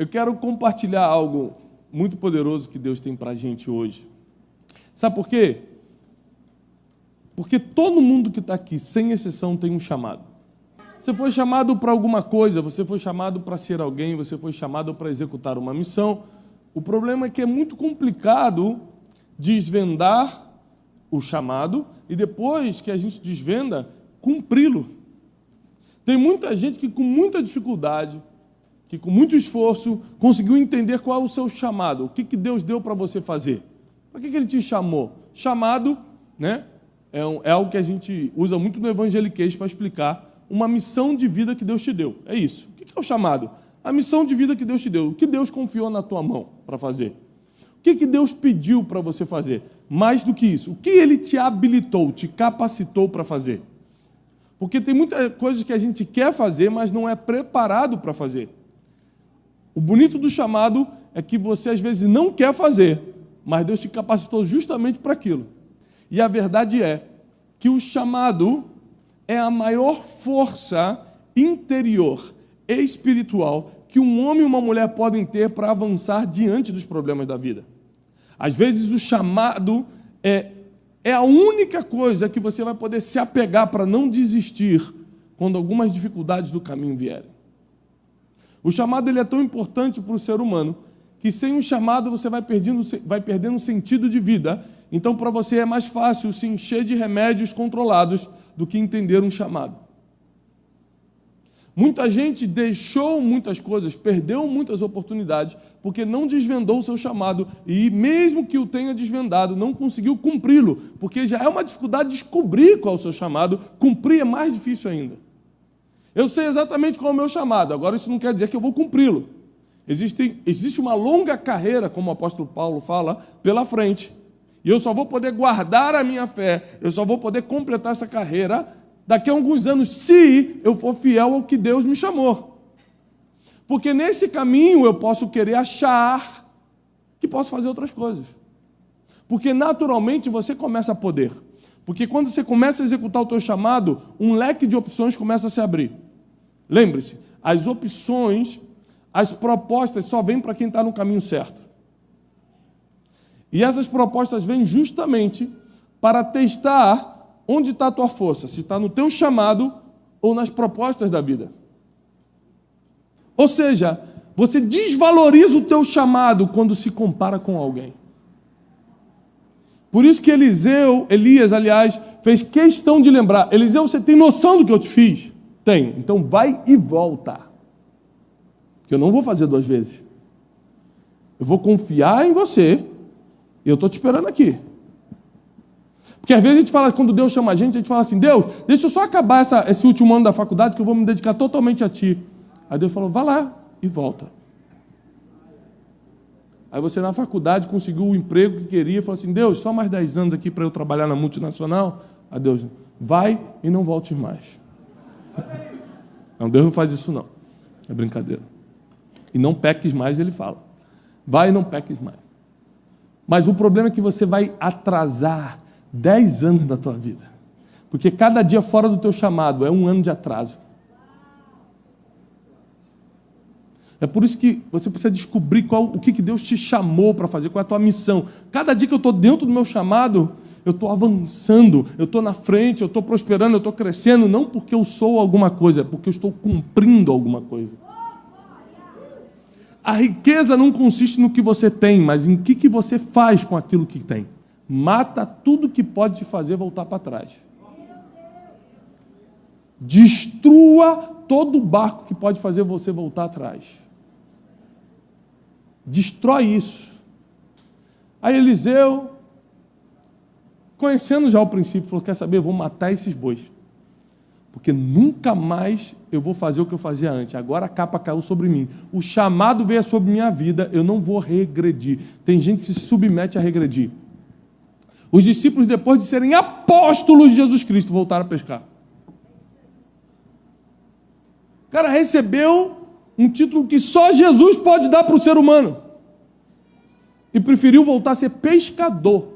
Eu quero compartilhar algo muito poderoso que Deus tem para a gente hoje. Sabe por quê? Porque todo mundo que está aqui, sem exceção, tem um chamado. Você foi chamado para alguma coisa, você foi chamado para ser alguém, você foi chamado para executar uma missão. O problema é que é muito complicado desvendar o chamado e depois que a gente desvenda, cumpri-lo. Tem muita gente que com muita dificuldade, que com muito esforço, conseguiu entender qual é o seu chamado, o que Deus deu para você fazer. Para que Ele te chamou? Chamado, né, é algo que a gente usa muito no evangeliquez para explicar uma missão de vida que Deus te deu. É isso. O que é o chamado? A missão de vida que Deus te deu. O que Deus confiou na tua mão para fazer? O que Deus pediu para você fazer? Mais do que isso, o que Ele te habilitou, te capacitou para fazer? Porque tem muitas coisas que a gente quer fazer, mas não é preparado para fazer. O bonito do chamado é que você às vezes não quer fazer, mas Deus te capacitou justamente para aquilo. E a verdade é que o chamado é a maior força interior e espiritual que um homem e uma mulher podem ter para avançar diante dos problemas da vida. Às vezes o chamado é a única coisa que você vai poder se apegar para não desistir quando algumas dificuldades do caminho vierem. O chamado ele é tão importante para o ser humano que sem um chamado você vai perdendo sentido de vida. Então, para você é mais fácil se encher de remédios controlados do que entender um chamado. Muita gente deixou muitas coisas, perdeu muitas oportunidades, porque não desvendou o seu chamado, e mesmo que o tenha desvendado, não conseguiu cumpri-lo, porque já é uma dificuldade descobrir qual é o seu chamado, cumprir é mais difícil ainda. Eu sei exatamente qual é o meu chamado, agora isso não quer dizer que eu vou cumpri-lo. Existe uma longa carreira, como o apóstolo Paulo fala, pela frente, e eu só vou poder guardar a minha fé, eu só vou poder completar essa carreira daqui a alguns anos, se eu for fiel ao que Deus me chamou. Porque nesse caminho eu posso querer achar que posso fazer outras coisas. Porque naturalmente você começa a poder. Porque quando você começa a executar o teu chamado, um leque de opções começa a se abrir. Lembre-se, as opções, as propostas só vêm para quem está no caminho certo. E essas propostas vêm justamente para testar onde está a tua força, se está no teu chamado ou nas propostas da vida. Ou seja, você desvaloriza o teu chamado quando se compara com alguém. Por isso que Elias, aliás, fez questão de lembrar: Eliseu, você tem noção do que eu te fiz? Tenho. Então vai e volta. Porque eu não vou fazer 2 vezes. Eu vou confiar em você e eu estou te esperando aqui. Porque às vezes a gente fala, quando Deus chama a gente fala assim: Deus, deixa eu só acabar esse último ano da faculdade que eu vou me dedicar totalmente a Ti. Aí Deus falou: vai lá e volta. Aí você na faculdade conseguiu o emprego que queria e falou assim: Deus, só mais 10 anos aqui para eu trabalhar na multinacional. Aí Deus, vai e não volte mais. Não, Deus não faz isso não. É brincadeira. E não peques mais, Ele fala. Vai e não peques mais. Mas o problema é que você vai atrasar 10 anos da tua vida. Porque cada dia fora do teu chamado é 1 ano de atraso. É por isso que você precisa descobrir o que Deus te chamou para fazer, qual é a tua missão. Cada dia que eu estou dentro do meu chamado, eu estou avançando, eu estou na frente, eu estou prosperando, eu estou crescendo, não porque eu sou alguma coisa, é porque eu estou cumprindo alguma coisa. A riqueza não consiste no que você tem, mas em que você faz com aquilo que tem. Mata tudo que pode te fazer voltar para trás. Destrua todo o barco que pode fazer você voltar atrás. Destrói isso. Aí Eliseu, conhecendo já o princípio, falou: quer saber, eu vou matar esses bois. Porque nunca mais eu vou fazer o que eu fazia antes. Agora a capa caiu sobre mim. O chamado veio sobre minha vida, eu não vou regredir. Tem gente que se submete a regredir. Os discípulos, depois de serem apóstolos de Jesus Cristo, voltaram a pescar. O cara recebeu um título que só Jesus pode dar para o ser humano. E preferiu voltar a ser pescador.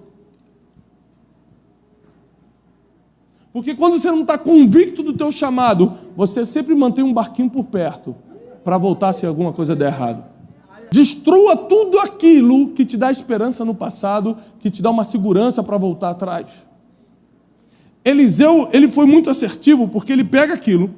Porque quando você não está convicto do teu chamado, você sempre mantém um barquinho por perto para voltar se alguma coisa der errado. Destrua tudo aquilo que te dá esperança no passado, que te dá uma segurança para voltar atrás. Eliseu, ele foi muito assertivo, porque ele pega aquilo,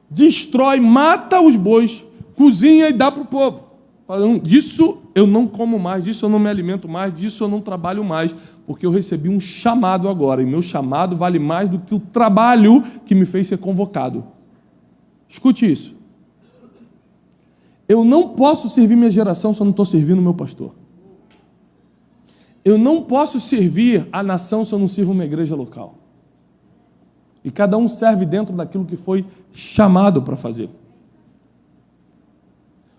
destrói, mata os bois, cozinha e dá para o povo. Falando, disso eu não como mais, disso eu não me alimento mais, disso eu não trabalho mais, porque eu recebi um chamado agora, e meu chamado vale mais do que o trabalho que me fez ser convocado. Escute isso. Eu não posso servir minha geração se eu não estou servindo o meu pastor. Eu não posso servir a nação se eu não sirvo uma igreja local. E cada um serve dentro daquilo que foi chamado para fazer.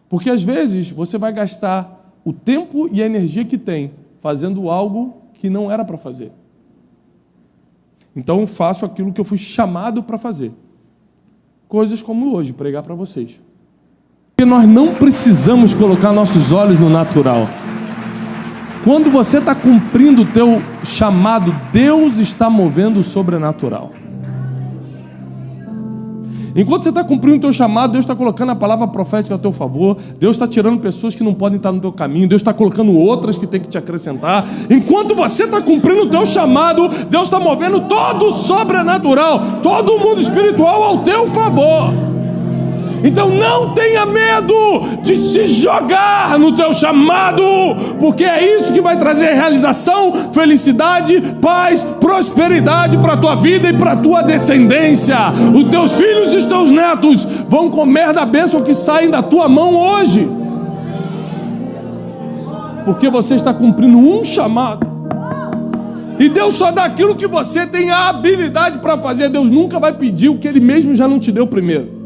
Porque às vezes você vai gastar o tempo e a energia que tem fazendo algo que não era para fazer. Então eu faço aquilo que eu fui chamado para fazer. Coisas como hoje, pregar para vocês. Porque nós não precisamos colocar nossos olhos no natural. Quando você está cumprindo o teu chamado, Deus está movendo o sobrenatural. Enquanto você está cumprindo o teu chamado, Deus está colocando a palavra profética a teu favor, Deus está tirando pessoas que não podem estar no teu caminho, Deus está colocando outras que tem que te acrescentar. Enquanto você está cumprindo o teu chamado, Deus está movendo todo o sobrenatural, todo o mundo espiritual ao teu favor. Então não tenha medo de se jogar no teu chamado, porque é isso que vai trazer realização, felicidade, paz, prosperidade para a tua vida e para a tua descendência. Os teus filhos e os teus netos vão comer da bênção que saem da tua mão hoje, porque você está cumprindo um chamado. E Deus só dá aquilo que você tem a habilidade para fazer. Deus nunca vai pedir o que Ele mesmo já não te deu primeiro.